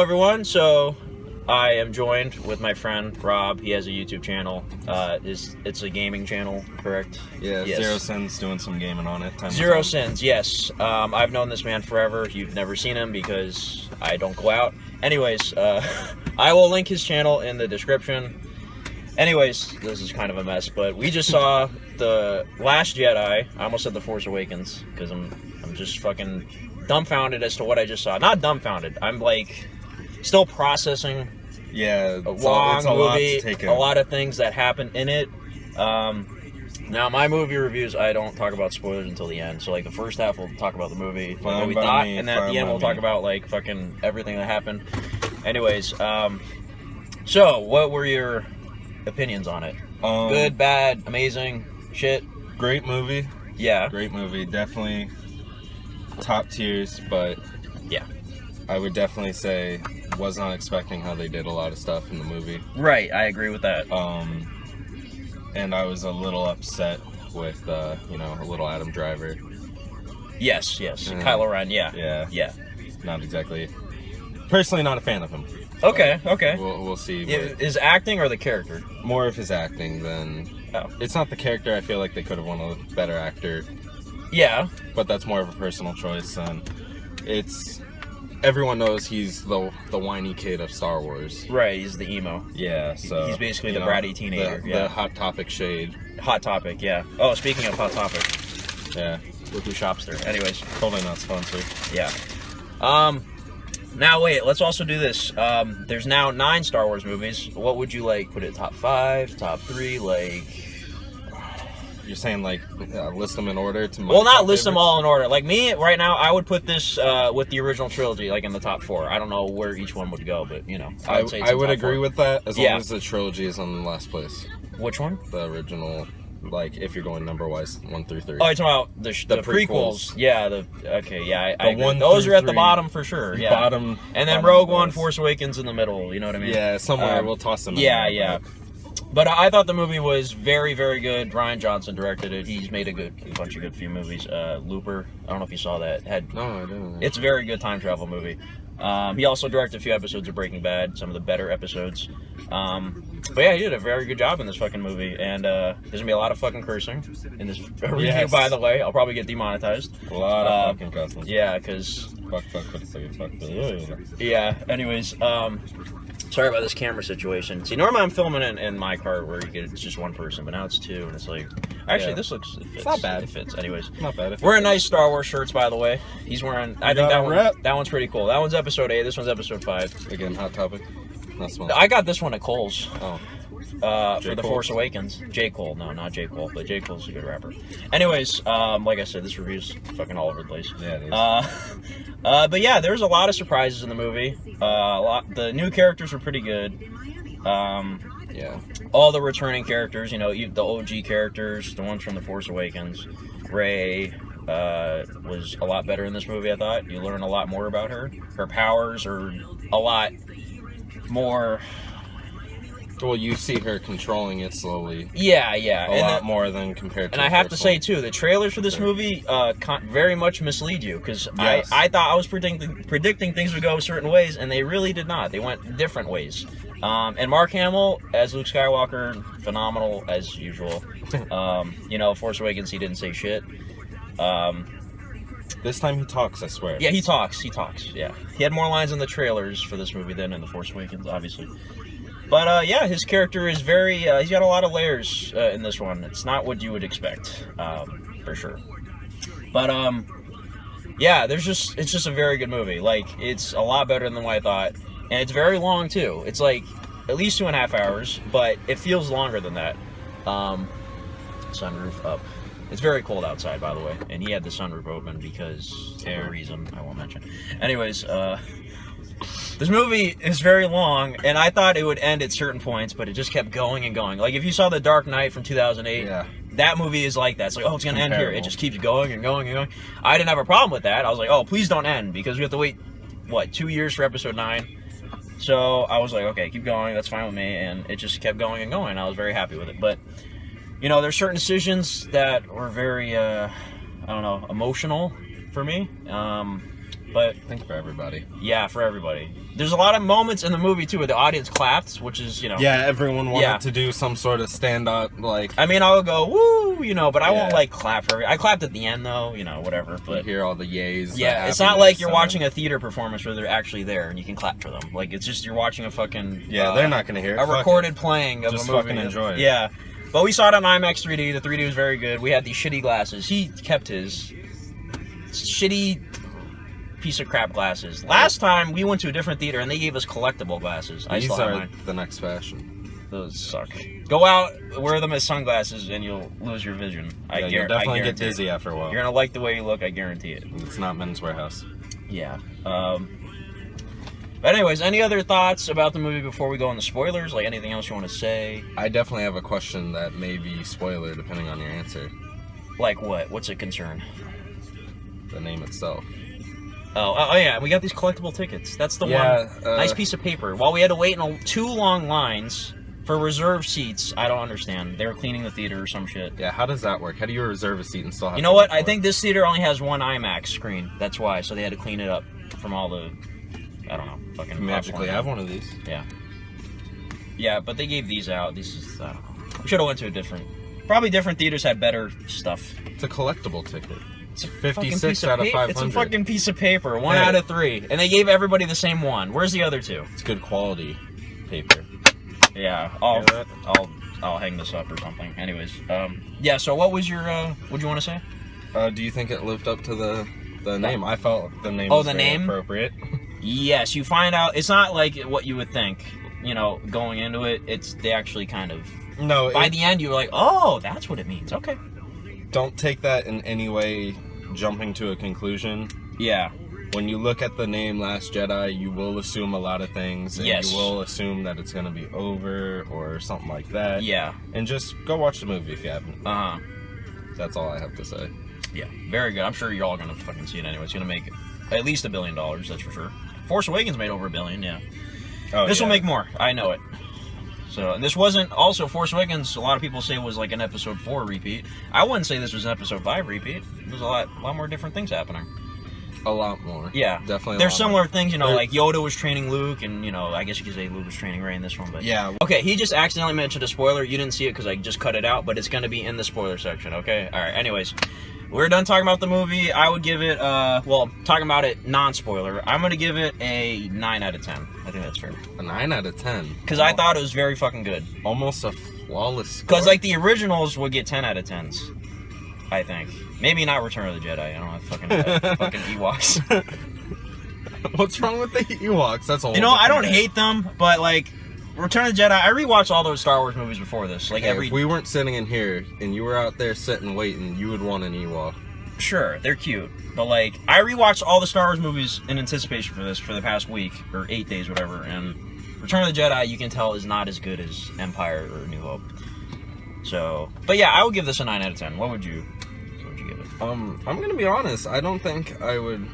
everyone. So I am joined with my friend Rob. He has a YouTube channel. It's a gaming channel, correct? Yeah, yes. Zero Sins doing some gaming on it. Zero Sins, yes. I've known this man forever. You've never seen him because I don't go out. Anyways, I will link his channel in the description. Anyways, this is kind of a mess, but we just saw The Last Jedi. I almost said The Force Awakens because I'm just fucking dumbfounded as to what I just saw. Not dumbfounded. I'm like still processing. Yeah, a long movie, lot to take in. A lot of things that happen in it. Now, my movie reviews, I don't talk about spoilers until the end. So, like, the first half, we'll talk about the movie, what we thought, and then at the end, we'll talk about, like, fucking everything that happened. Anyways, so, what were your opinions on it? Good, bad, amazing, shit? Great movie. Yeah. Great movie. Definitely top tiers, but yeah, I would definitely say was not expecting how they did a lot of stuff in the movie. Right, I agree with that. And I was a little upset with, a little Adam Driver. Yes. Kylo Ren, yeah. Not exactly. Personally, not a fan of him. Okay. We'll see. His acting or the character? More of his acting than... Oh. It's not the character. I feel like they could have won a better actor. Yeah. But that's more of a personal choice, and it's... Everyone knows he's the whiny kid of Star Wars. Right, he's the emo. Yeah, so... He's basically the bratty teenager. The Hot Topic shade. Hot Topic, yeah. Oh, speaking of Hot Topic. Yeah. Look who shops there. Anyways. Totally not sponsored. Yeah. Now, wait, let's also do this. There's now 9 Star Wars movies. What would you like? Put it top 5, top 3, like... You're saying, like, list them in order to my Well, not top list them favorites? all in order. Like, me, right now, I would put this with the original trilogy, like, in the top 4. I don't know where each one would go, but, I would agree with that, as long Yeah. as the trilogy is on the last place. Which one? The original, like, if you're going number-wise, 1 through 3. Oh, you're talking about the prequels. Yeah, I agree. 1 Those through are at the 3. bottom for sure. Yeah. Bottom. And then bottom Rogue of the One, list. Force Awakens in the middle, you know what I mean? Yeah, somewhere we'll toss them in Yeah, there, yeah. But I thought the movie was very, very good. Ryan Johnson directed it. He's made a bunch of good few movies. Looper, I don't know if you saw that. No, I didn't. It's a very good time travel movie. He also directed a few episodes of Breaking Bad, some of the better episodes. But yeah, he did a very good job in this fucking movie. And there's gonna be a lot of fucking cursing in this review, Yes. by the way. I'll probably get demonetized. A lot of fucking cussing. Yeah, because... Fuck. Yeah, anyways, sorry about this camera situation. See, normally I'm filming in my car where it's just one person, but now it's 2, and it's like... Actually, this looks... It fits. It's not bad. It fits. Anyways. Not bad. Wearing nice Star Wars shirts, by the way. He's wearing... I think that one's pretty cool. That one's episode 8. This one's episode 5. Again, Hot Topic. Not sponsored. I got this one at Kohl's. Oh. For The Force Awakens. J. Cole. No, not J. Cole, but J. Cole's a good rapper. Anyways, like I said, this review's fucking all over the place. Yeah, it is. But yeah, there's a lot of surprises in the movie. The new characters were pretty good. Yeah. All the returning characters, the OG characters, the ones from The Force Awakens. Rey was a lot better in this movie, I thought. You learn a lot more about her. Her powers are a lot more... Well, you see her controlling it slowly. Yeah. A lot more than compared to... And I have to say, too, the trailers for this movie very much mislead you, because yes. I thought I was predicting things would go certain ways, and they really did not. They went different ways. And Mark Hamill, as Luke Skywalker, phenomenal as usual. Force Awakens, he didn't say shit. This time he talks, I swear. Yeah, he talks, yeah. He had more lines in the trailers for this movie than in The Force Awakens, obviously. But, yeah, his character is very, he's got a lot of layers in this one. It's not what you would expect, for sure. But, yeah, it's just a very good movie. Like, it's a lot better than what I thought. And it's very long, too. It's, like, at least 2.5 hours, but it feels longer than that. Sunroof up. It's very cold outside, by the way. And he had the sunroof open because of a reason I won't mention. Anyways, this movie is very long, and I thought it would end at certain points, but it just kept going and going. Like, if you saw The Dark Knight from 2008, that movie is like that. It's like, oh, it's going to end here. It just keeps going and going and going. I didn't have a problem with that. I was like, oh, please don't end, because we have to wait, 2 years for episode 9? So I was like, okay, keep going. That's fine with me. And it just kept going and going. I was very happy with it. But, there's certain decisions that were very, emotional for me. But I think for everybody. yeah, for everybody. There's a lot of moments in the movie too where the audience clapped, which is, you know. Yeah, everyone wanted to do some sort of stand up, like. I mean, I'll go woo, you know, but I won't like clap for. I clapped at the end though, you know, whatever. But you hear all the yays. Yeah, it's not like you're watching a theater performance where they're actually there and you can clap for them. Like it's just you're watching a fucking. They're not gonna hear it. A recorded playing of just a movie. Fucking enjoy it. Yeah, but we saw it on IMAX 3D. The 3D was very good. We had these shitty glasses. He kept his shitty piece of crap glasses. Last time we went to a different theater and they gave us collectible glasses. These are the next fashion. Those suck. Go out, wear them as sunglasses, and you'll lose your vision. You'll definitely get dizzy after a while. You're gonna like the way you look. I guarantee it. It's not Men's Warehouse. Yeah. But anyways, any other thoughts about the movie before we go on the spoilers? Like anything else you want to say? I definitely have a question that may be spoiler depending on your answer. Like what? What's a concern? The name itself. Oh yeah, we got these collectible tickets. That's the one. Nice piece of paper. While we had to wait in 2 long lines for reserved seats, I don't understand. They were cleaning the theater or some shit. Yeah, how does that work? How do you reserve a seat and still have? You know what? I think this theater only has one IMAX screen. That's why. So they had to clean it up from all the, I don't know, fucking. You magically have one of these. Yeah. Yeah, but they gave these out. These is I don't know. We should have went to a different. Probably different theaters had better stuff. It's a collectible ticket. It's a 56 out of 500. It's a fucking piece of paper. 1 out of 3. And they gave everybody the same one. Where's the other 2? It's good quality paper. Yeah, I'll hang this up or something. Anyways, yeah, so what was your, what'd you want to say? Do you think it lived up to the name? I felt the name was very appropriate. Yes, you find out, it's not like what you would think, you know, going into it. They actually kind of, by the end you were like, oh, that's what it means. Okay. Don't take that in any way jumping to a conclusion. Yeah. When you look at the name Last Jedi, you will assume a lot of things. And you will assume that it's going to be over or something like that. Yeah. And just go watch the movie if you haven't. Uh-huh. That's all I have to say. Yeah. Very good. I'm sure you're all going to fucking see it anyway. It's going to make at least $1 billion, that's for sure. Force Awakens made over $1 billion, yeah. Oh, this will make more. I know it. So, and this wasn't, also, Force Awakens, a lot of people say was like an Episode 4 repeat. I wouldn't say this was an Episode 5 repeat. There's a lot more different things happening. A lot more. Yeah. Definitely There's similar things, you know, like Yoda was training Luke, and, you know, I guess you could say Luke was training Rey in this one, but... Yeah. Okay, he just accidentally mentioned a spoiler. You didn't see it because I just cut it out, but it's going to be in the spoiler section, okay? Alright, anyways. We're done talking about the movie. I would give it, well, talking about it non-spoiler, I'm going to give it a 9 out of 10. I think that's fair. A 9 out of 10? Because I thought it was very fucking good. Almost a flawless score. Because, like, the originals would get 10 out of 10s, I think. Maybe not Return of the Jedi. I don't know, fucking Ewoks. What's wrong with the Ewoks? That's all. You know, I don't hate them, but, like, Return of the Jedi, I rewatched all those Star Wars movies before this. Like, if we weren't sitting in here and you were out there sitting waiting, you would want an Ewok. Sure, they're cute. But, like, I rewatched all the Star Wars movies in anticipation for this for the past week, or 8 days, whatever, and Return of the Jedi, you can tell, is not as good as Empire or New Hope. So, but yeah, I would give this a 9 out of 10. What would you give it? I'm gonna be honest, I don't think I would...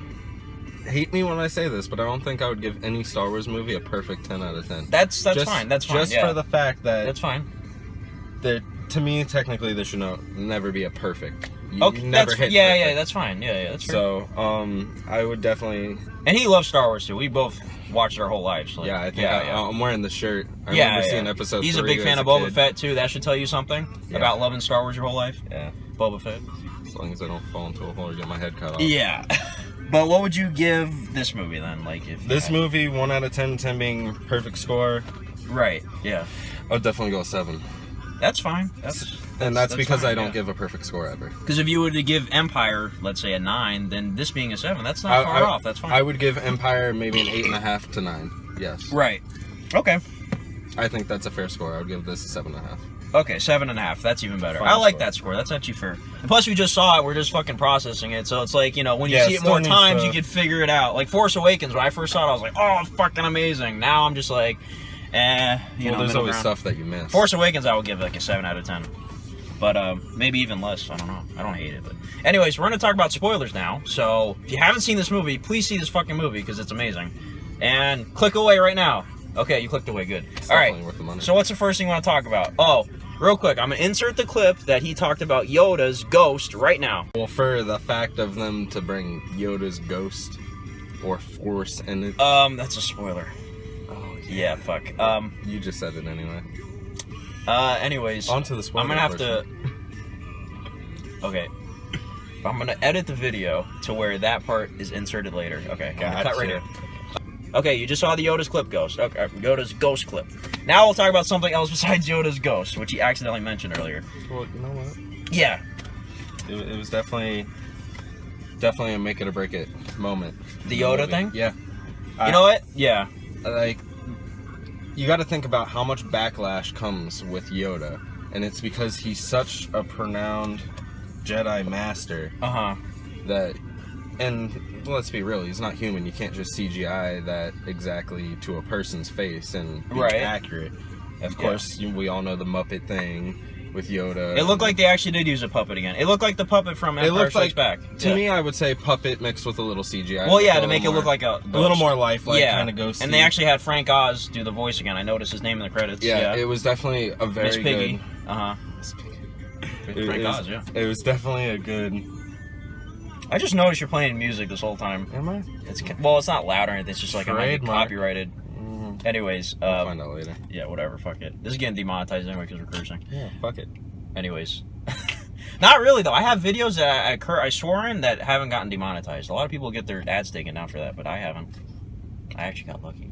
Hate me when I say this, but I don't think I would give any Star Wars movie a perfect 10 out of 10. That's fine. That's fine. Just for the fact that that's fine. To me, technically, there should never be a perfect. Okay, never hit. Yeah, that's fine. Yeah, that's fair. So, I would definitely. And he loves Star Wars too. We both watched our whole lives. Like, yeah, I think I'm wearing the shirt. I remember remember seeing episode. He's 3 a big fan of Boba Fett too. That should tell you something about loving Star Wars your whole life. Yeah, Boba Fett. As long as I don't fall into a hole or get my head cut off. Yeah. But what would you give this movie then? Like, if this movie, 1 out of 10, 10 being perfect score. Right. Yeah. I'd definitely go 7. That's fine. That's because fine, I don't give a perfect score ever. Because if you were to give Empire, let's say, a 9, then this being a 7, that's not far off. That's fine. I would give Empire maybe an 8.5 to 9. Yes. Right. Okay. I think that's a fair score. I would give this a 7.5. Okay, 7.5. That's even better. I like that score. That's actually fair. And plus, we just saw it. We're just fucking processing it. So it's like, you know, when you see it more times, you can figure it out. Like Force Awakens, when I first saw it, I was like, oh, it's fucking amazing. Now I'm just like, you know. There's always stuff that you miss. Force Awakens, I would give like a 7 out of 10. But maybe even less. I don't know. I don't hate it. But anyways, we're going to talk about spoilers now. So if you haven't seen this movie, please see this fucking movie because it's amazing. And click away right now. Okay, you clicked away. Good. All right. So what's the first thing you want to talk about? Oh, real quick, I'm going to insert the clip that he talked about Yoda's ghost right now. Well, for the fact of them to bring Yoda's ghost or force in it. That's a spoiler. Oh, yeah, fuck. You just said it anyway. Anyways, on to the spoiler. I'm gonna have to. Okay. I'm gonna edit the video to where that part is inserted later. Okay, Gotcha. Cut right here. Okay, you just saw the Yoda's clip ghost. Okay, Yoda's ghost clip. Now we'll talk about something else besides Yoda's ghost, which he accidentally mentioned earlier. Well, you know what? Yeah. It was definitely a make it or break it moment. The Yoda thing? Yeah. You know what? Yeah. Like, you got to think about how much backlash comes with Yoda, and it's because he's such a renowned Jedi master. That, and let's be real, he's not human. You can't just CGI that exactly to a person's face and be accurate. Of course, we all know the Muppet thing with Yoda. It looked like they actually did use a puppet again. It looked like the puppet from Empire Strikes Back. To me, I would say puppet mixed with a little CGI. Well, yeah, to make it look like a little more lifelike, kind of ghosty. And they actually had Frank Oz do the voice again. I noticed his name in the credits. Yeah, it was definitely a very Miss Piggy. good... Miss Piggy. Frank Oz, yeah. It was definitely a good... I just noticed you're playing music this whole time. Am I? It's not loud or anything. It's just like it might be copyrighted. Anyways, we'll find out later. Yeah, whatever. Fuck it. This is getting demonetized anyway because we're cursing. Yeah, fuck it. Anyways, not really though. I have videos that I swore in that haven't gotten demonetized. A lot of people get their ads taken down for that, but I haven't. I actually got lucky.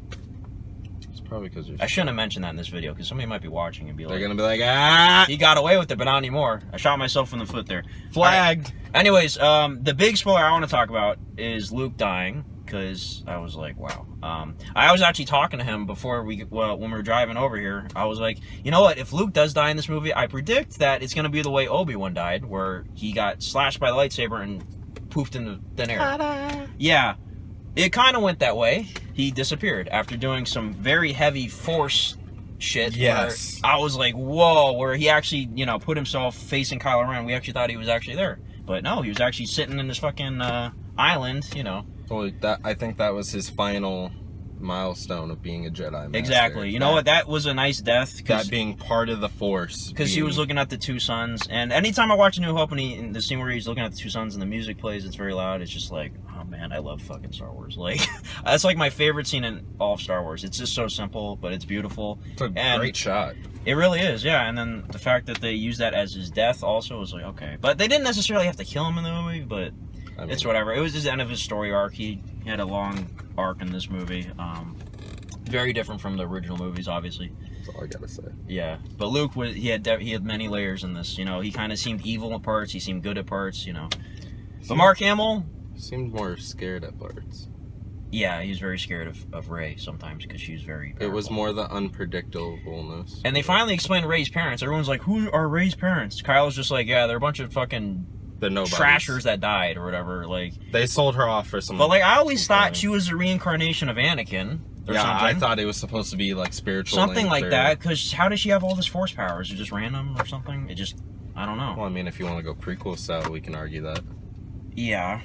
It's probably because I shouldn't have mentioned that in this video because somebody might be watching and be like, they're gonna be like, ah, he got away with it, but not anymore. I shot myself in the foot there. Flagged. Right. Anyways, the big spoiler I want to talk about is Luke dying. Because I was like, wow. I was actually talking to him before when we were driving over here. I was like, you know what? If Luke does die in this movie, I predict that it's going to be the way Obi-Wan died, where he got slashed by the lightsaber and poofed into thin air. Ta-da. Yeah, it kind of went that way. He disappeared after doing some very heavy force shit. Yes. I was like, whoa, where he actually, put himself facing Kylo Ren. We actually thought he was actually there. But no, he was actually sitting in this fucking island, Well, I think that was his final milestone of being a Jedi master. Exactly. You know what? That was a nice death. That being part of the Force. Because he was looking at the two suns. And anytime I watch A New Hope and in the scene where he's looking at the two suns and the music plays, it's very loud. It's just like, oh man, I love fucking Star Wars. Like, that's like my favorite scene in all of Star Wars. It's just so simple, but it's beautiful. It's a great shot. It really is, yeah. And then the fact that they used that as his death also was like, okay. But they didn't necessarily have to kill him in the movie, but it's whatever. It was just the end of his story arc. He had a long arc in this movie. Very different from the original movies, obviously. That's all I gotta say. Yeah, but Luke he had many layers in this. He kind of seemed evil at parts. He seemed good at parts. But Mark Hamill seemed more scared at parts. Yeah, he was very scared of Rey sometimes because she was very powerful. It was more the unpredictableness. And they finally explained Rey's parents. Everyone's like, who are Rey's parents? Kyle's just like, yeah, they're a bunch of fucking trashers that died or whatever. Like, they sold her off for some. But like, I always thought she was a reincarnation of Anakin. Or something. I thought it was supposed to be like spiritual. Something like that, because how does she have all this force powers? Is it just random or something? I don't know. Well, I mean, if you want to go prequel style, we can argue that. Yeah,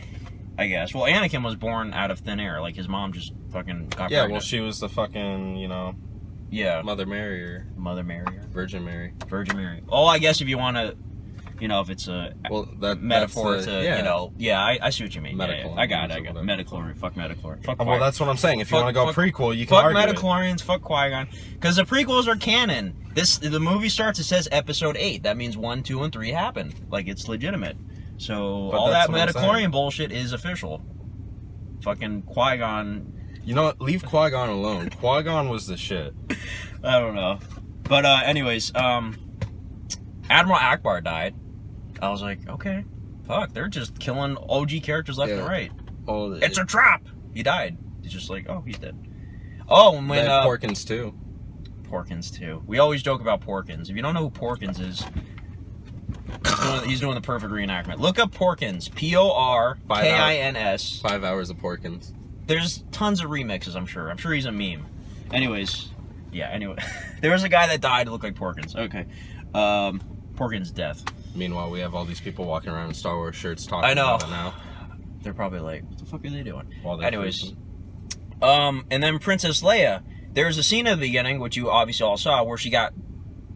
I guess. Well, Anakin was born out of thin air. Like, his mom just fucking got pregnant. Well, she was the fucking, Mother Mary. Virgin Mary. Virgin Mary. Oh, I guess if you want to, if it's a metaphor I see what you mean. Yeah, I got it. Metachlorian. Fuck Metachlorian. Fuck well, that's what I'm saying. If you want to go prequel, you can argue it. Fuck Metachlorians, fuck Qui-Gon. Because the prequels are canon. The movie starts, it says Episode 8. That means 1, 2, and 3 happened. Like, it's legitimate. So, all that Metachlorian bullshit is official. Fucking Qui-Gon. You know what? Leave Qui-Gon alone. Qui-Gon was the shit. I don't know. But, anyways, Admiral Akbar died. I was like, okay, fuck, they're just killing OG characters left and right. It's a trap! He died. He's just like, oh, he's dead. Oh, and when... Porkins, too. Porkins, too. We always joke about Porkins. If you don't know who Porkins is, he's doing the perfect reenactment. Look up Porkins. Porkins. 5 hours of Porkins. There's tons of remixes, I'm sure. I'm sure he's a meme. Anyways, there was a guy that died who looked like Porkins. Okay. Porkins' death. Meanwhile, we have all these people walking around in Star Wars shirts talking about it now. They're probably like, what the fuck are they doing? Anyways. And then Princess Leia. There's a scene at the beginning, which you obviously all saw, where she got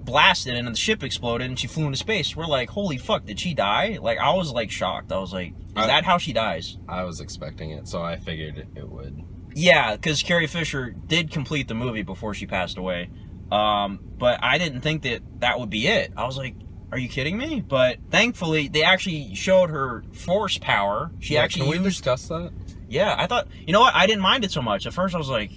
blasted and the ship exploded and she flew into space. We're like, holy fuck, did she die? Like, I was like shocked. I was like, is that how she dies? I was expecting it, so I figured it would. Yeah, because Carrie Fisher did complete the movie before she passed away. But I didn't think that would be it. I was like, are you kidding me? But thankfully, they actually showed her force power. She actually Can we discuss that? Yeah, I thought, you know what? I didn't mind it so much. At first, I was like,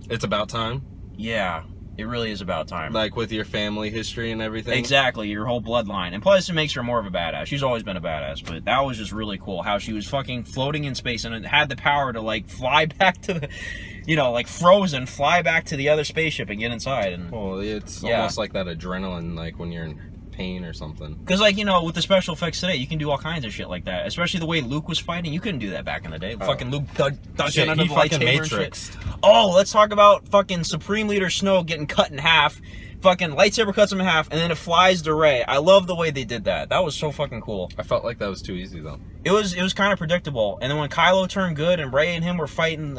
it's about time. Yeah, it really is about time. Like with your family history and everything. Exactly, your whole bloodline. And plus, it makes her more of a badass. She's always been a badass, but that was just really cool. How she was fucking floating in space and it had the power to, like, fly back to the, you know, like frozen, fly back to the other spaceship and get inside. And well, it's almost like that adrenaline, like when you're in pain or something. Because, like, you know, with the special effects today, you can do all kinds of shit like that. Especially the way Luke was fighting. You couldn't do that back in the day. Fucking Luke dodging under the lightsaber and shit. Oh, let's talk about fucking Supreme Leader Snow getting cut in half. Fucking lightsaber cuts him in half, and then it flies to Rey. I love the way they did that. That was so fucking cool. I felt like that was too easy, though. It was kind of predictable. And then when Kylo turned good and Rey and him were fighting...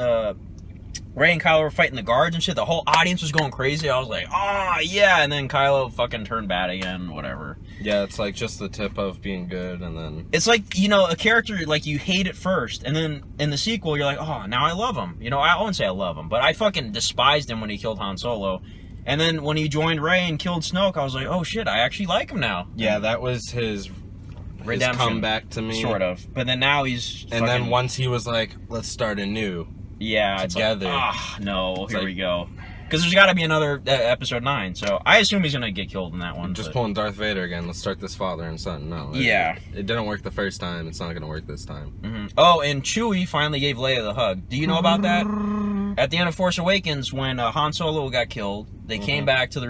Rey and Kylo were fighting the guards and shit. The whole audience was going crazy. I was like, oh, yeah. And then Kylo fucking turned bad again, whatever. Yeah, it's like just the tip of being good, and then... It's like, you know, a character, like, you hate it first. And then in the sequel, you're like, oh, now I love him. You know, I wouldn't say I love him, but I fucking despised him when he killed Han Solo. And then when he joined Rey and killed Snoke, I was like, oh, shit, I actually like him now. Yeah, that was his redemption. Comeback to me. Sort of. But then now he's And then once he was like, let's start anew. Yeah, together. It's like, no, here we go. Because there's got to be another episode 9, so I assume he's gonna get killed in that one. Just pulling Darth Vader again. Let's start this father and son. No. Yeah. It didn't work the first time. It's not gonna work this time. Mm-hmm. Oh, and Chewie finally gave Leia the hug. Do you know about that? At the end of Force Awakens, when Han Solo got killed, they came back to the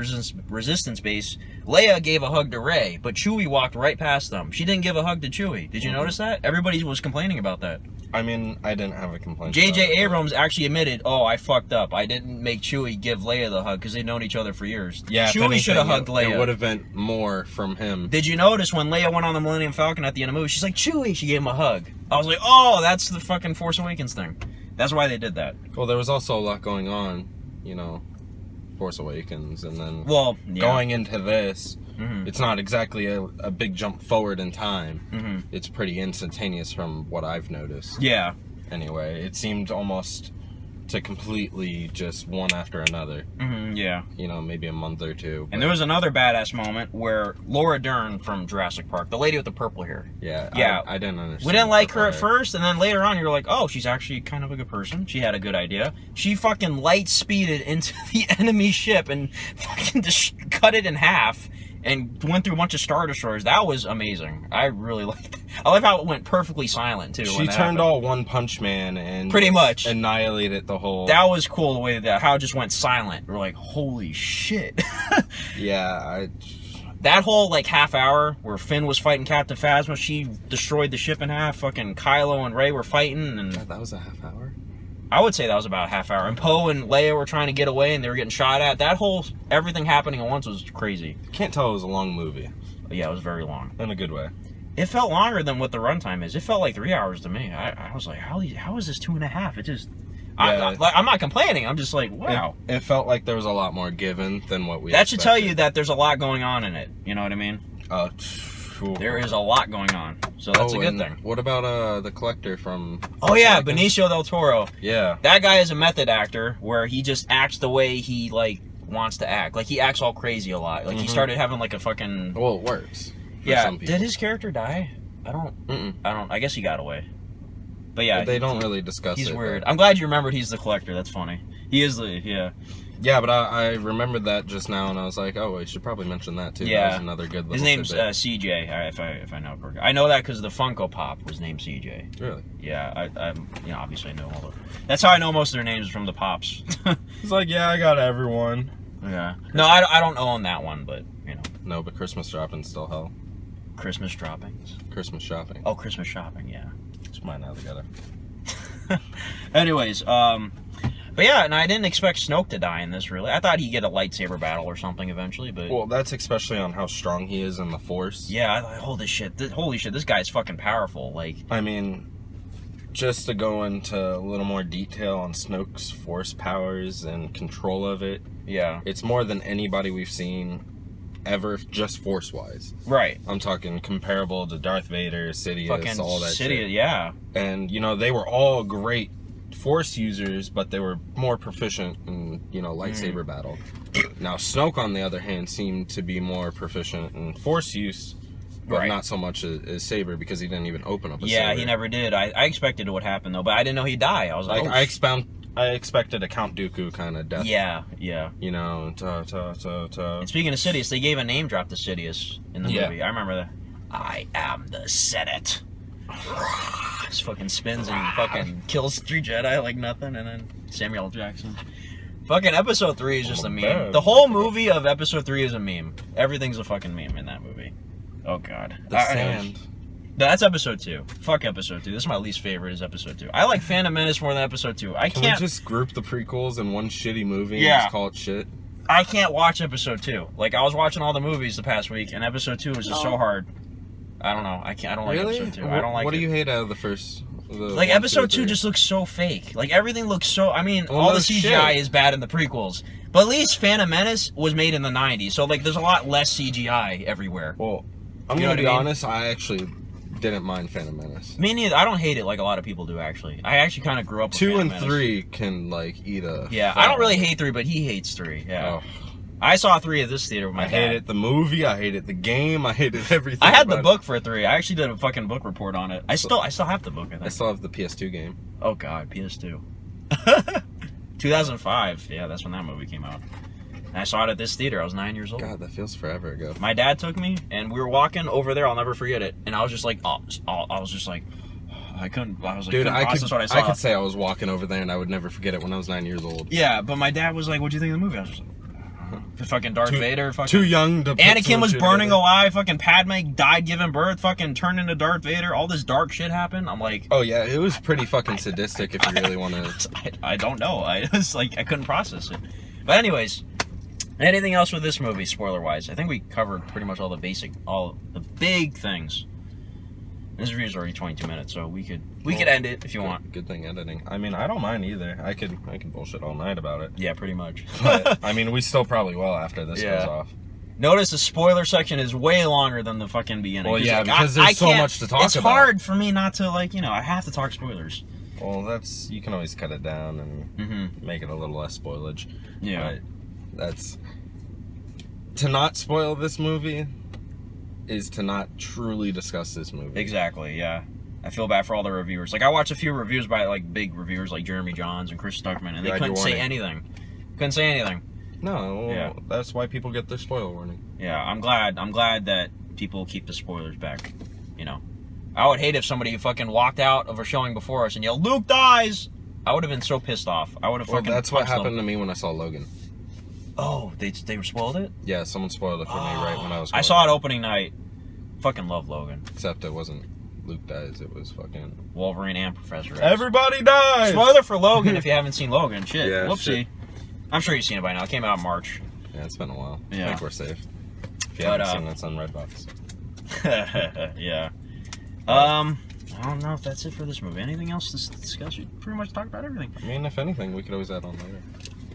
Resistance base. Leia gave a hug to Rey, but Chewie walked right past them. She didn't give a hug to Chewie. Did you notice that? Everybody was complaining about that. I mean, I didn't have a complaint. J.J. Abrams actually admitted, oh, I fucked up. I didn't make Chewie give Leia the hug because they'd known each other for years. Yeah, Chewie should have hugged Leia. It would have been more from him. Did you notice when Leia went on the Millennium Falcon at the end of the movie, she's like, Chewie, she gave him a hug. I was like, oh, that's the fucking Force Awakens thing. That's why they did that. Well, there was also a lot going on, you know, Force Awakens, and then going into this, it's not exactly a big jump forward in time. It's pretty instantaneous from what I've noticed. Yeah. Anyway, it seemed almost to completely just one after another. Yeah. You know, maybe a month or two. And there was another badass moment where Laura Dern from Jurassic Park, the lady with the purple hair. Yeah. I didn't understand. We didn't like her at first, and then later on you're like, oh, she's actually kind of a good person. She had a good idea. She fucking light speeded into the enemy ship and fucking just cut it in half and went through a bunch of Star Destroyers. That was amazing. I really liked it. I love how it went perfectly silent, too. She turned all One Punch Man and pretty much annihilated the whole... That was cool, the way that how it just went silent. We're like, holy shit. Yeah, that whole, like, half hour where Finn was fighting Captain Phasma, she destroyed the ship in half, fucking Kylo and Rey were fighting, and... That was a half hour? I would say that was about a half hour. And Poe and Leia were trying to get away and they were getting shot at. That whole, everything happening at once was crazy. Can't tell it was a long movie. Yeah, it was very long. In a good way. It felt longer than what the runtime is. It felt like 3 hours to me. I was like, how is this 2.5? It just... Yeah. I'm not complaining. I'm just like, wow. It felt like there was a lot more given than what we That should tell you that there's a lot going on in it. You know what I mean? There is a lot going on. So that's a good thing. What about the collector from... Oh, yeah, Benicio del Toro. Yeah. That guy is a method actor where he just acts the way he, like, wants to act. Like, he acts all crazy a lot. Like, he started having, like, a fucking... Well, it works. Yeah. Did his character die? I don't... I guess he got away. But yeah. They don't really discuss it. He's weird. I'm glad you remembered he's the collector. That's funny. He is the... Yeah. Yeah, but I remembered that just now, and I was like, oh, we should probably mention that, too. Yeah. That was another good little His name's CJ, if I know correctly. I know that because the Funko Pop was named CJ. Really? Yeah, I obviously know all of them. That's how I know most of their names from the Pops. It's like, yeah, I got everyone. Yeah. No, I don't own that one, but, you know. No, but Christmas dropping's still hell. Christmas droppings? Christmas shopping. Oh, Christmas shopping, yeah. Just mine now together. Anyways, but yeah, and I didn't expect Snoke to die in this, really. I thought he'd get a lightsaber battle or something eventually, but... Well, that's especially on how strong he is in the Force. Yeah, I thought, holy shit, this guy's fucking powerful, like... I mean, just to go into a little more detail on Snoke's Force powers and control of it... Yeah. It's more than anybody we've seen ever, just Force-wise. Right. I'm talking comparable to Darth Vader, Sidious, Fucking all that Sidious, shit. yeah. And, you know, they were all great Force users, but they were more proficient in, you know, lightsaber battle. Now, Snoke, on the other hand, seemed to be more proficient in Force use, but not so much as saber, because he didn't even open up a saber. Yeah, he never did. I expected it would happen, though, but I didn't know he'd die. I was like, I expected a Count Dooku kind of death. Yeah. You know, And speaking of Sidious, they gave a name drop to Sidious in the movie. I remember that. I am the Senate. Just fucking spins and fucking kills 3 Jedi like nothing, and then Samuel L. Jackson. Fucking episode 3 is just a meme. The whole movie of episode 3 is a meme. Everything's a fucking meme in that movie. Oh god. The sand. That's episode 2. Fuck episode 2. This is my least favorite, is episode 2. I like Phantom Menace more than episode 2. Can we just group the prequels in one shitty movie and just call it shit? I can't watch episode 2. Like, I was watching all the movies the past week, and episode 2 was just so hard. I don't know. I don't like episode 2. I don't like it. What do you hate out of the first? Like, episode 2 just looks so fake. Like, everything looks so... I mean, all the CGI is bad in the prequels. But at least Phantom Menace was made in the 90s. So, like, there's a lot less CGI everywhere. Well, I'm going to be honest. I actually didn't mind Phantom Menace. Me neither. I don't hate it like a lot of people do, actually. I actually kind of grew up with 2 Phantom and Menace. 3 can, like, eat a... Yeah, I don't really hate 3, but he hates 3. Yeah. Oh. I saw 3 at this theater with my dad. I hated the movie. I hated the game. I hated everything. I had the book for 3. I actually did a fucking book report on it. I still have the book, I think. I still have the PS2 game. Oh, God. PS2. 2005. Yeah, that's when that movie came out. And I saw it at this theater. I was 9 years old. God, that feels forever ago. My dad took me, and we were walking over there. I'll never forget it. And I was just like, I was like, dude, I could say I was walking over there, and I would never forget it when I was 9 years old. Yeah, but my dad was like, "What'd you think of the movie?" I was just like, the fucking Darth Vader, fucking too young to. Anakin was burning alive. Fucking Padme died giving birth. Fucking turned into Darth Vader. All this dark shit happened. I'm like, oh yeah, it was pretty fucking sadistic if you really want to. I don't know. I was like, I couldn't process it. But anyways, anything else with this movie, spoiler wise? I think we covered pretty much all the big things. This review's already 22 minutes, so we could end it if you want. Good thing editing. I mean, I don't mind either. I could bullshit all night about it. Yeah, pretty much. But I mean, we still probably will after this goes off. Notice the spoiler section is way longer than the fucking beginning. Well, yeah, because there's so much to talk about. It's hard for me not to, like, I have to talk spoilers. Well, you can always cut it down and make it a little less spoilage. Yeah. But to not spoil this movie is to not truly discuss this movie. Exactly, yeah. I feel bad for all the reviewers. Like, I watched a few reviews by, like, big reviewers like Jeremy Johns and Chris Stuckman, and they couldn't say anything. Couldn't say anything. No, that's why people get their spoiler warning. Yeah, I'm glad that people keep the spoilers back, I would hate if somebody fucking walked out of a showing before us and yelled, "Luke dies!" I would have been so pissed off. I would have fucking that's what happened to me when I saw Logan. Oh, they spoiled it? Yeah, someone spoiled it for me right when I was going. I saw it opening night. Fucking love Logan. Except it wasn't Luke dies, it was fucking Wolverine and Professor X. Everybody dies! Spoiler for Logan if you haven't seen Logan. Shit. Yeah, whoopsie. shit. I'm sure you've seen it by now. It came out in March. Yeah, it's been a while. Yeah. I think we're safe. If you haven't seen it, it's on Redbox. Yeah. I don't know if that's it for this movie. Anything else to discuss? We pretty much talked about everything. I mean, if anything, we could always add on later.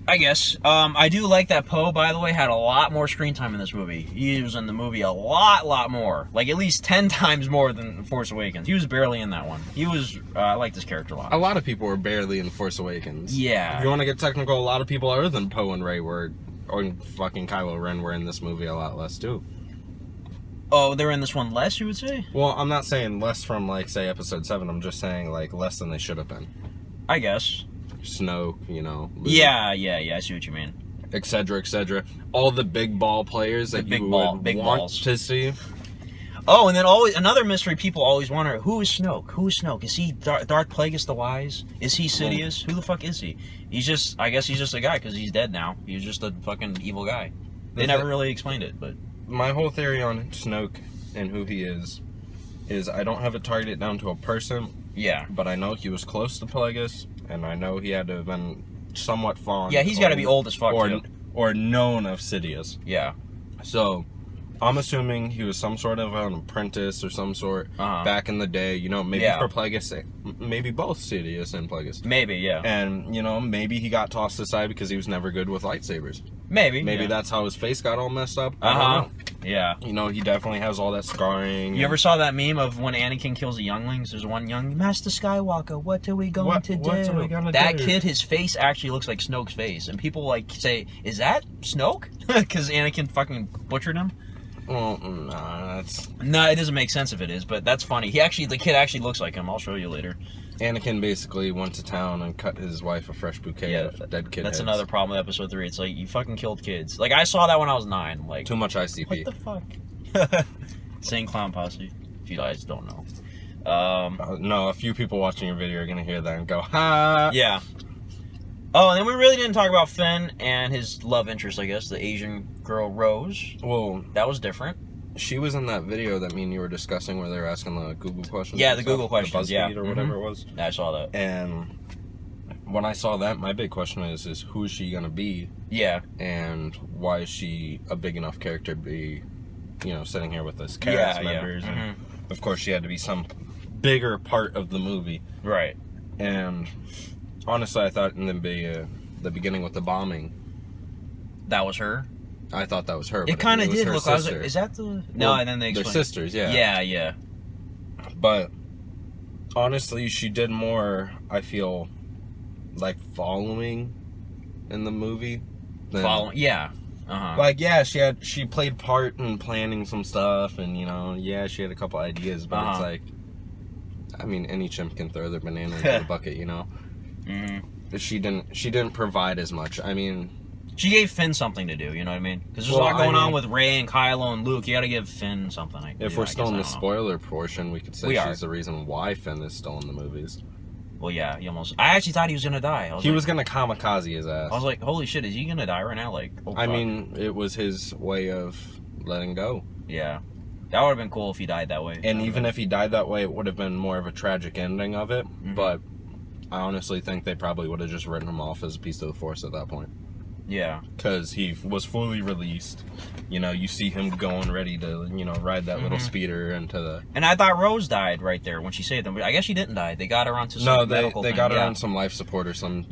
I guess. I do like that Poe, by the way, had a lot more screen time in this movie. He was in the movie a lot more. Like, at least 10 times more than Force Awakens. He was barely in that one. I like this character a lot. A lot of people were barely in Force Awakens. Yeah. If you want to get technical, a lot of people other than Poe and Rey or fucking Kylo Ren were in this movie a lot less, too. Oh, they're in this one less, you would say? Well, I'm not saying less from, like, say, Episode 7. I'm just saying, like, less than they should have been. I guess. Snoke, Luke. Yeah, I see what you mean. Etc., etc. All the big ball players that you would want to see. Oh, and then another mystery people always wonder, who is Snoke? Who is Snoke? Is he Darth Plagueis the Wise? Is he Sidious? Who the fuck is he? I guess he's just a guy, because he's dead now. He's just a fucking evil guy. They never really explained it, but... My whole theory on Snoke and who he is I don't have it targeted down to a person. Yeah. But I know he was close to Plagueis, and I know he had to have been somewhat fond. Yeah, he's got to be old as fuck, or known of Sidious. Yeah. So, I'm assuming he was some sort of an apprentice or some sort back in the day, you know, maybe for Plagueis, maybe both Sidious and Plagueis. Maybe, yeah. And, you know, maybe he got tossed aside because he was never good with lightsabers. Maybe That's how his face got all messed up. I don't know. Yeah. You know, he definitely has all that scarring. You ever saw that meme of when Anakin kills the younglings? There's one young, Master Skywalker, what are we going to do? What are we gonna that do? kid, his face actually looks like Snoke's face. And people, like, say, is that Snoke? Because Anakin fucking butchered him. Well, nah, that's... No, it doesn't make sense if it is, but that's funny. The kid actually looks like him. I'll show you later. Anakin basically went to town and cut his wife a fresh bouquet of dead kid That's heads. another problem with episode 3. It's like, you fucking killed kids. Like, I saw that when I was 9. Like, Too much ICP. what the fuck? Insane Clown Posse, if you guys don't know. No, a few people watching your video are going to hear that and go, ha! Yeah. Oh, and then we really didn't talk about Finn and his love interest, I guess, the Asian girl Rose. Well, that was different. She was in that video that me and you were discussing where they were asking the Google questions. Yeah, the Google questions, the BuzzFeed or whatever it was. Yeah, I saw that. And when I saw that, my big question is who is she going to be? Yeah. And why is she a big enough character to be, you know, sitting here with us cast members? Yeah. And of course, she had to be some bigger part of the movie. Right. And honestly, I thought in the beginning with the bombing, that was her. I thought that was her. It kind of did look. I was like, sister. is that the? No, Well, and then they explained. they're sisters. Yeah. Yeah, yeah. But honestly, she did more, I feel, like following in the movie. Following. Yeah. Like, yeah, she played part in planning some stuff, and you know, yeah, she had a couple ideas, but it's like, I mean, any chimp can throw their banana into the bucket, you know. But she didn't provide as much. I mean, she gave Finn something to do. You know what I mean? Because there's a lot going on with Rey and Kylo and Luke. You got to give Finn something. If we're still in the spoiler portion, we could say she's the reason why Finn is still in the movies. Well, yeah, he almost. I actually thought he was gonna die. He was gonna kamikaze his ass. I was like, holy shit, is he gonna die right now? Like, oh, I mean, it was his way of letting go. Yeah, that would have been cool if he died that way. And even if he died that way, it would have been more of a tragic ending of it. But I honestly think they probably would have just written him off as a piece of the Force at that point. Yeah. Because he was fully released. You know, you see him going ready to, you know, ride that little speeder into the... And I thought Rose died right there when she saved them. But I guess she didn't die. They got her onto some medical they thing. got her on some life support or some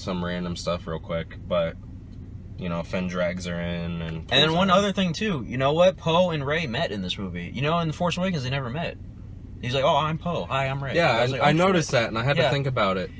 random stuff real quick. But, you know, Finn drags her in and then one other thing, too. You know what? Poe and Rey met in this movie. You know, in The Force Awakens, they never met. He's like, oh, I'm Poe. Hi, I'm Rey. Yeah, like, I noticed that, and I had to think about it.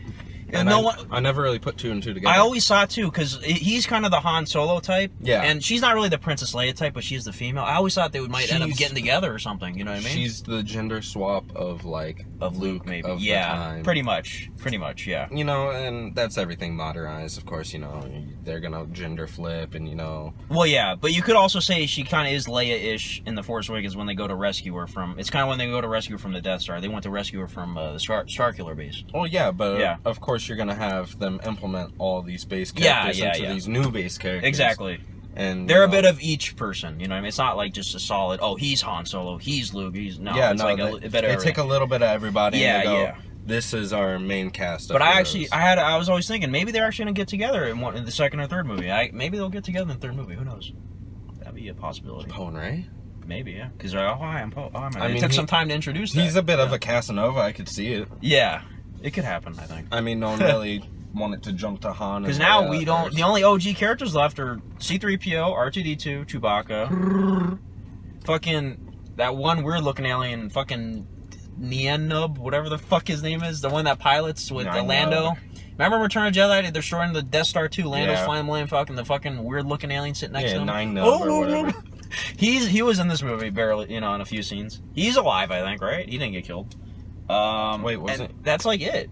And I never really put two and two together. I always saw it too, because he's kind of the Han Solo type. Yeah. And she's not really the Princess Leia type, but she's the female. I always thought they might end up getting together or something, you know what I mean? She's the gender swap of, like... Of Luke, maybe. Of yeah, the time. pretty much, yeah. You know, and that's everything modernized, of course, you know. They're gonna gender flip and, you know... Well, yeah, but you could also say she kind of is Leia-ish in The Force Awakens when they go to rescue her from... It's kind of when they go to rescue her from the Death Star. They went to rescue her from the Starkiller base. Oh, yeah, but of course you're gonna have them implement all these base characters into these new base characters. Exactly. And they're a bit of each person, you know what I mean? It's not like just a solid, oh, he's Han Solo, he's Luke, it's like a bit of... They take a little bit of everybody and they go, yeah. This is our main cast. But I was always thinking, maybe they're actually going to get together in the second or third movie. Maybe they'll get together in the third movie, who knows? That'd be a possibility. Poe and Rey? Maybe, yeah. Because they're like, oh, hi, I'm Poe. Oh, it took some time to introduce that. He's a bit of a Casanova, I could see it. Yeah, it could happen, I think. I mean, no one really... wanted to jump to Han. Because now we don't... The only OG characters left are C-3PO, R2-D2, Chewbacca, fucking that one weird-looking alien, fucking Nien-Nub, whatever the fuck his name is, the one that pilots with Lando. Remember Return of Jedi? They're destroying the Death Star 2. Lando's flying Millennium Falcon, the fucking weird-looking alien sitting next to him. Nien-Nub or whatever. He was in this movie barely, you know, in a few scenes. He's alive, I think, right? He didn't get killed. Wait, was it? That's like it.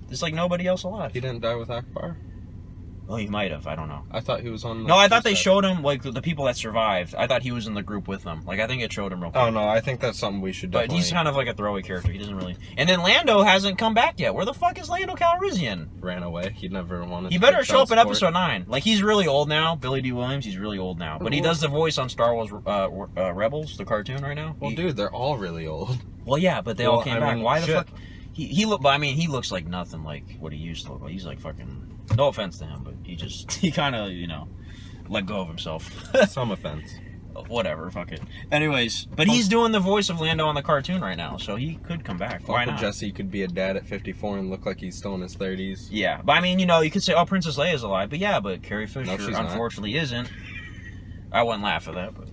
There's like nobody else alive. He didn't die with Akbar? Oh, he might have. I don't know. I thought he was on the... No, I thought they showed him, like, the people that survived. I thought he was in the group with them. Like, I think it showed him real quick. Oh, no, I think that's something we should definitely... But he's kind of like a throwaway character. He doesn't really... And then Lando hasn't come back yet. Where the fuck is Lando Calrissian? Ran away. He never wanted to... He better show up in episode 9. Like, he's really old now. Billy D. Williams, he's really old now. But he does the voice on Star Wars Rebels, the cartoon right now. Well, dude, they're all really old. Well, yeah, but they all came back. Why the fuck... He looks like nothing like what he used to look like. He's like fucking... No offense to him, but he kind of, you know, let go of himself. Some offense. Whatever, fuck it. Anyways, but he's doing the voice of Lando on the cartoon right now, so he could come back. Why Uncle not? Jesse could be a dad at 54 and look like he's still in his 30s. Yeah, but I mean, you could say, oh, Princess Leia's alive, but yeah, but Carrie Fisher unfortunately isn't. I wouldn't laugh at that, but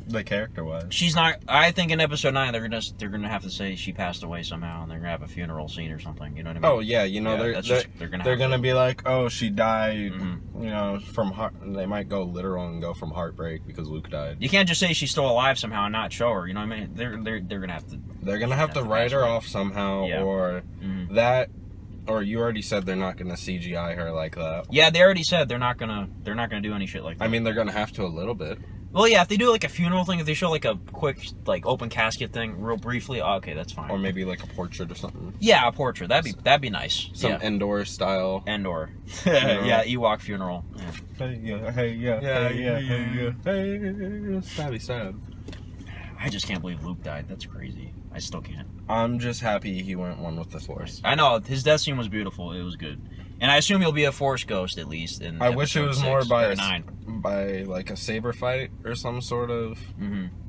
the character-wise, she's not. I think in episode 9 they're gonna have to say she passed away somehow, and they're gonna have a funeral scene or something. You know what I mean? Oh yeah, they're gonna be like, oh, she died. From heart. They might go literal and go from heartbreak because Luke died. You can't just say she's still alive somehow and not show her. You know what I mean? They're gonna have to. They're gonna have to write her off somehow, or that. Or you already said they're not gonna CGI her like that. Yeah, they already said they're not gonna do any shit like that. I mean, they're gonna have to a little bit. Well, yeah, if they do like a funeral thing, if they show like a quick like open casket thing real briefly, okay, that's fine. Or maybe like a portrait or something. Yeah, a portrait. That'd be nice. Some Endor style. Endor. Yeah, Ewok funeral. Yeah. Stabby stab. I just can't believe Luke died. That's crazy. I still can't. I'm just happy he went one with the Force. I know his death scene was beautiful. It was good, and I assume he'll be a Force ghost at least. I wish it was more by like a saber fight or some sort of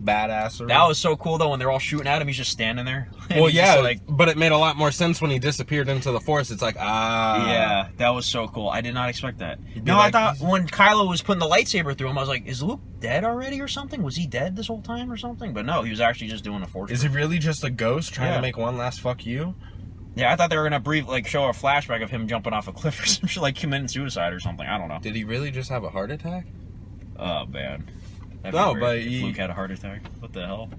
badassery. That was so cool though when they're all shooting at him. He's just standing there. Well, yeah, but it made a lot more sense when he disappeared into the Force. It's like yeah, that was so cool. I did not expect that. No, I thought when Kylo was putting the lightsaber through him, I was like, is Luke dead already or something? Was he dead this whole time or something? But no, he was actually just doing a Force. Is he really just a ghost trying to make one last fuck you? Yeah, I thought they were gonna show a flashback of him jumping off a cliff or some shit, like committing suicide or something. I don't know. Did he really just have a heart attack? Oh man. No, but Luke had a heart attack. What the hell?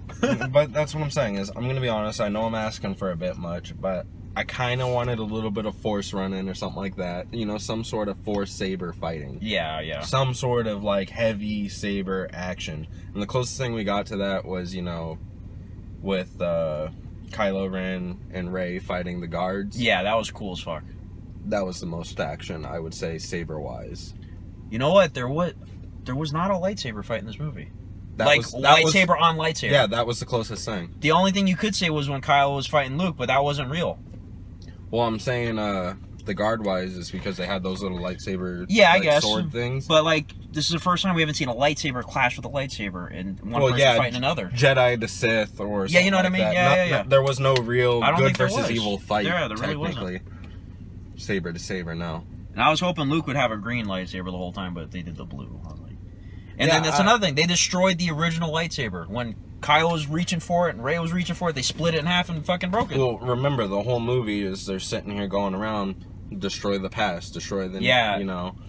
But that's what I'm saying is, I'm gonna be honest. I know I'm asking for a bit much, but I kind of wanted a little bit of Force running or something like that. Some sort of Force saber fighting. Yeah. Some sort of like heavy saber action. And the closest thing we got to that was, with Kylo Ren and Rey fighting the guards. Yeah, that was cool as fuck. That was the most action, I would say, saber-wise. You know what? There was not a lightsaber fight in this movie. Lightsaber on lightsaber. Yeah, that was the closest thing. The only thing you could say was when Kylo was fighting Luke, but that wasn't real. Well, I'm saying the guard-wise is because they had those little lightsaber I guess. sword things. But, this is the first time we haven't seen a lightsaber clash with a lightsaber and one person fighting another. Jedi to Sith or something. Yeah, you know what I mean? Yeah. There was no real good versus evil fight, there really technically. Wasn't. Saber to saber, no. And I was hoping Luke would have a green lightsaber the whole time, but they did the blue. And then that's another thing. They destroyed the original lightsaber. When Kylo was reaching for it and Rey was reaching for it, they split it in half and fucking broke it. Well, remember, the whole movie is they're sitting here going around, destroy the past, destroy the...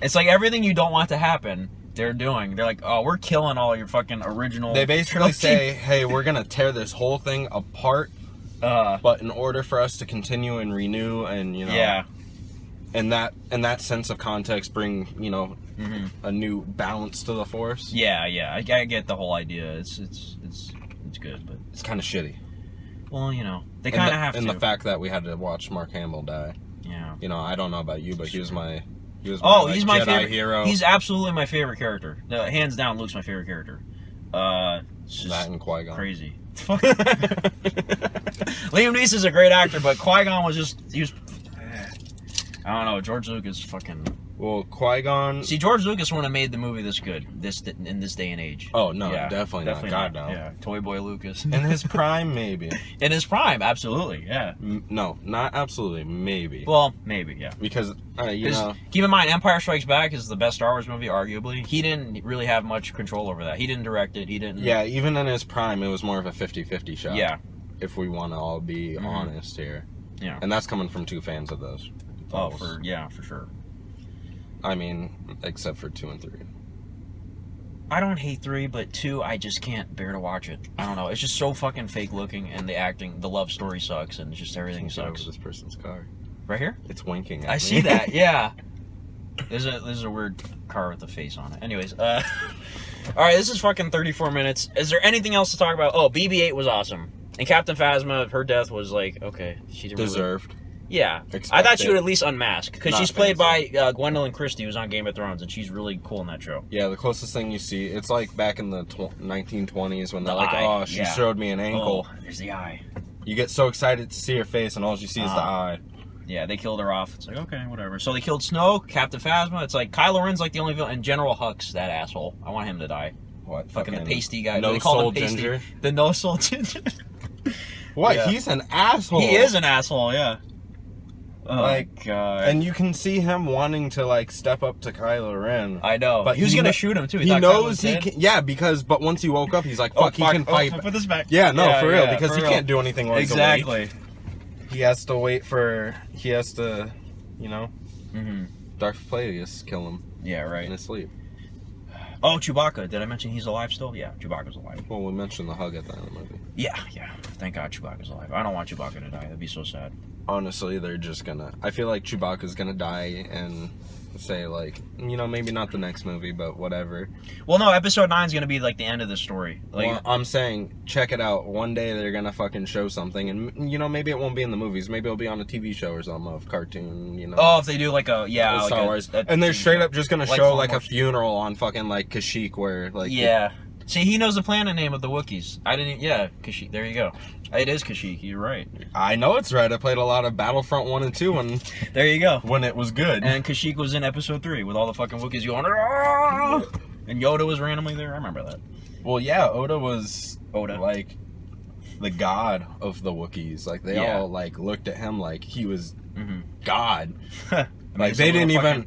It's like everything you don't want to happen, they're doing. They're like, oh, we're killing all your fucking original... They basically say, hey, we're going to tear this whole thing apart, but in order for us to continue and renew and, and that sense of context bring, a new balance to the Force. Yeah, I get the whole idea. It's good, but it's kind of shitty. Well, they kind of have to. And the fact that we had to watch Mark Hamill die. Yeah. I don't know about you, but he's my he's my Jedi favorite hero. He's absolutely my favorite character. Hands down, Luke's my favorite character. That and Qui-Gon. Crazy. Liam Neeson's a great actor, but Qui-Gon was I don't know. George Lucas fucking... Well, Qui-Gon... See, George Lucas wouldn't have made the movie this good in this day and age. Oh, no, definitely not. God, no. Yeah, Toy Boy Lucas. In his prime, maybe. In his prime, absolutely, yeah. No, not absolutely, maybe. Well, maybe, yeah. Because, keep in mind, Empire Strikes Back is the best Star Wars movie, arguably. He didn't really have much control over that. He didn't direct it, he didn't... Yeah, even in his prime, it was more of a 50-50 shot. Yeah. If we want to all be honest here. Yeah. And that's coming from two fans of those. Oh, for sure. I mean, except for 2 and 3. I don't hate 3, but 2, I just can't bear to watch it. I don't know. It's just so fucking fake looking, and the acting, the love story sucks, and just everything sucks. Over this person's car. Right here? It's winking at me. I see that, yeah. There's a weird car with a face on it. Anyways, all right, this is fucking 34 minutes. Is there anything else to talk about? Oh, BB-8 was awesome. And Captain Phasma, her death was like, okay. She didn't deserved. Really... Yeah. I thought she would at least unmask. Because she's played by Gwendolyn Christie, who's on Game of Thrones, and she's really cool in that show. Yeah, the closest thing you see, it's like back in the 1920s when they're like, oh, she showed me an ankle. Oh, there's the eye. You get so excited to see her face, and all you see is the eye. Yeah, they killed her off. It's like, okay, whatever. So they killed Snoke, Captain Phasma. It's like Kylo Ren's like the only villain. And General Hux, that asshole. I want him to die. What? Fucking the pasty guy. No They call soul him pasty. ginger. The no soul ginger. What? Yeah. He's an asshole. He is an asshole. Yeah. Oh Like, my God. And you can see him wanting to like step up to Kylo Ren. I know, but he was gonna shoot him too. He thought Kylo was knows he dead. can. Yeah, but once he woke up, he's like, "Fuck, he can fight." Put this back. Yeah, no, for real, because for he real. can't do anything like exactly. He has to wait for. He has to, you know, Mm-hmm. Darth Plagueis kill him Yeah, in right. his sleep. Oh, Chewbacca. Did I mention he's alive still? Yeah, Chewbacca's alive. Well, we mentioned the hug at the end of the movie. Yeah. Thank God Chewbacca's alive. I don't want Chewbacca to die. That'd be so sad. Honestly, they're just gonna. I feel like Chewbacca's gonna die and say like, you know, maybe not the next movie, but whatever. Well, no, Episode 9 is gonna be like the end of the story. Like, Well, I'm saying, check it out. One day they're gonna fucking show something, and you know, maybe it won't be in the movies. Maybe it'll be on a TV show or something, of cartoon. You know. oh, if they do like a like Star Wars, a and they're straight up just gonna like show Clone like a Wars. funeral on fucking like Kashyyyk, where like Yeah. See, he knows the planet name of the Wookiees. I didn't. Yeah, Kashyyyk. There you go. It is Kashyyyk. You're right. I know it's right. I played a lot of Battlefront 1 and 2 There you go. when it was good. And Kashyyyk was in Episode 3 with all the fucking Wookiees going. "Argh!" And Yoda was randomly there. I remember that. Well, yeah, Oda was Oda. like the god of the Wookiees. Like they Yeah. all like looked at him like he was Mm-hmm. God. I Like they didn't even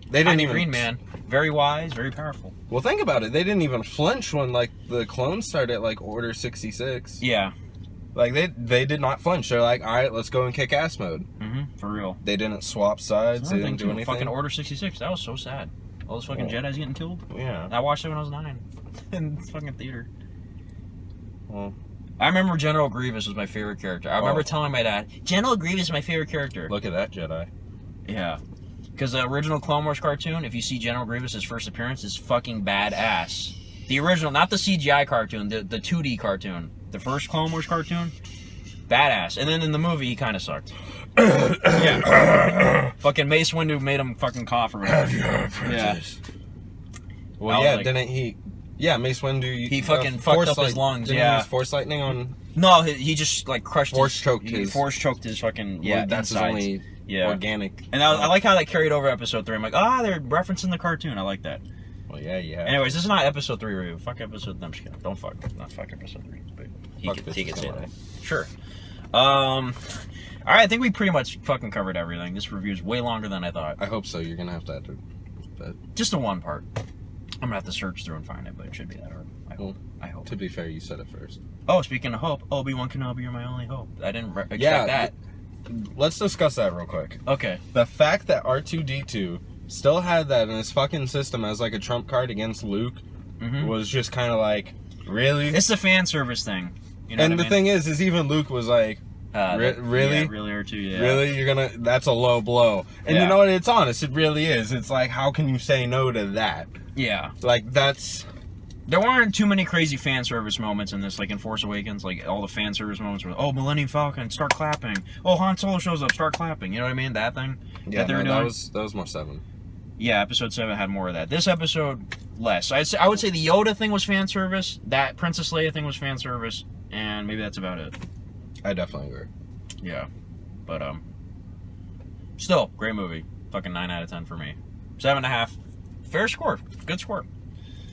Green Man. Very wise, very powerful. Well, think about it. They didn't even flinch when like the clones started like Order 66. Yeah. Like they did not flinch. They're like, all right, let's go in kick-ass mode. Mm-hmm. For real. They didn't swap sides. They Another thing, didn't do too, anything. fucking Order 66. That was so sad. All those fucking Well, Jedis getting killed. Yeah. I watched it when I was 9 in fucking theater. Well, I remember General Grievous was my favorite character. I remember telling my dad, General Grievous is my favorite character. look at that Jedi. Yeah. Because the original Clone Wars cartoon, if you see General Grievous' first appearance, is fucking badass. The original, not the CGI cartoon, the 2D cartoon. The first Clone Wars cartoon, badass. And then in the movie, he kind of sucked. Yeah. Fucking Mace Windu made him fucking cough or whatever. Yeah. Well, I yeah, was like- didn't he? Yeah, Mace Windu. He fucking fucked up his lungs, Didn't yeah. he use Force lightning on. No, he just like crushed Force his... choked he his- Force choked his fucking... Yeah, Well, that's his insides. only Yeah. organic. And I like how that carried over Episode 3. I'm like, they're referencing the cartoon. I like that. Well, yeah. Anyways, this is not Episode 3 review. Fuck Episode... I'm just kidding. Don't fuck. Not fuck Episode 3. But he Fuck could this say solo. that. Sure. Alright, I think we pretty much fucking covered everything. This review is way longer than I thought. I hope so. You're gonna have to edit that. Just the one part. I'm gonna have to search through and find it, but it should be that hard. I hope. To be fair, you said it first. Oh, speaking of hope, Obi-Wan Kenobi, you're my only hope. I didn't expect Yeah, that. Let's discuss that real quick. Okay. The fact that R2D2 still had that in his fucking system as like a trump card against Luke was just kind of like, really? It's the fan service thing. You know And what the I mean? thing is even Luke was like, really? Yeah, really or two, yeah. really? You're gonna, that's a low blow. And Yeah. you know what? It's honest. It really is. It's like, how can you say no to that? Yeah. Like, that's... There weren't too many crazy fan service moments in this, like in Force Awakens, like all the fan service moments were, oh, Millennium Falcon, start clapping. Oh, Han Solo shows up, start clapping. You know what I mean? That thing Yeah, that they were doing. that was more 7. Yeah, Episode 7 had more of that. This episode, less. I would say the Yoda thing was fan service, that Princess Leia thing was fan service, and maybe that's about it. I definitely agree. Yeah. But, still, great movie. Fucking 9 out of 10 for me. 7.5. Fair score. Good score.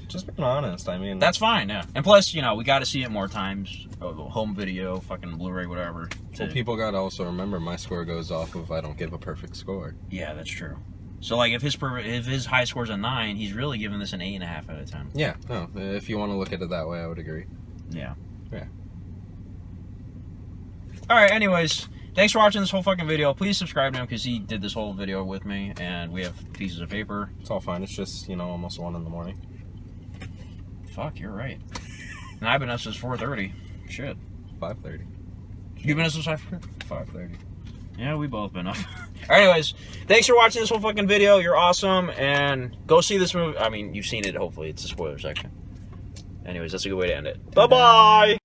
Just being honest, I mean... That's fine, yeah. And plus, you know, we got to see it more times. Home video, fucking Blu-ray, whatever. Well, people gotta also remember my score goes off of I don't give a perfect score. Yeah, that's true. So, like, if his high score's a 9, he's really giving this an 8.5 out of 10. Yeah, no, if you want to look at it that way, I would agree. Yeah. Yeah. Alright, anyways, thanks for watching this whole fucking video. Please subscribe to him because he did this whole video with me, and we have pieces of paper. It's all fine. It's just, you know, almost 1 in the morning. Fuck, you're right. And I've been up since 4:30. Shit. 5:30. You've been up since 5:30. Yeah, we both been up. Anyways, thanks for watching this whole fucking video. You're awesome, and go see this movie. I mean, you've seen it, hopefully. It's a spoiler section. Anyways, that's a good way to end it. Bye-bye!